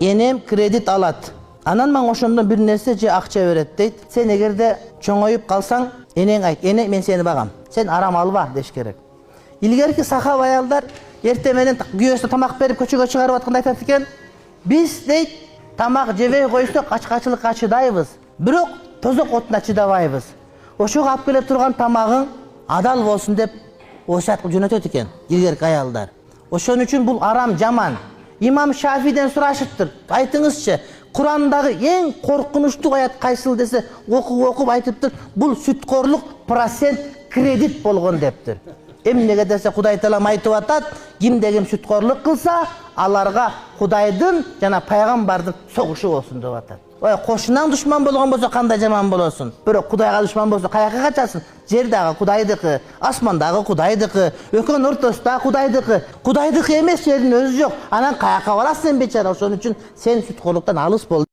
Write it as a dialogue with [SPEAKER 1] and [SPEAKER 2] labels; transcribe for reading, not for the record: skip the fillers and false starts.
[SPEAKER 1] Enем kredit alat. Анан маң ошондон бир нерсе же акча берет дейт. Сен эгерде чоңоюп калсаң, энең айт, эне мен сени багам. Сен арам алба деш керек. Илгерки сахаб аялдар эрте менен күйөөсүнө тамак берип көчөгө чыгарып атканда айтат экен. Биз дейт тамак жебей койсок ачкачылыкка чыдайбыз, бирок тозок отуна чыдабайбыз. Ошого алып келе турган тамагың адал болсун деп осуят кылып жөнөтөт экен илгерки аялдар. Ошон үчүн бул арам жаман. Имам Шафиден сурашыптыр. Айтыңызчы, Курандагы эң коркунучтуу аят кайсыл десе, окуп айтыптыр. Бул сүткорлук процент кредит болгон дептир. Эмнеге десе Кудай Таалам айтып атат, кимде ким сүткорлук кылса, аларга Кудайдын жана пайгамбардын согушу болсун деп атат. Ой, кошунаң душман болгон болсо кандай жаман болосун? Бирок Кудайга душман болсо каяка качасың? Жер дагы Кудайдыкы, асман дагы Кудайдыкы, экөөнүн ортосунда Кудайдыкы. Кудайдыкы эмес жердин өзү жок. Анан каяка барасың сен бечара? Ошон үчүн сен сүткорлуктан алыс бол.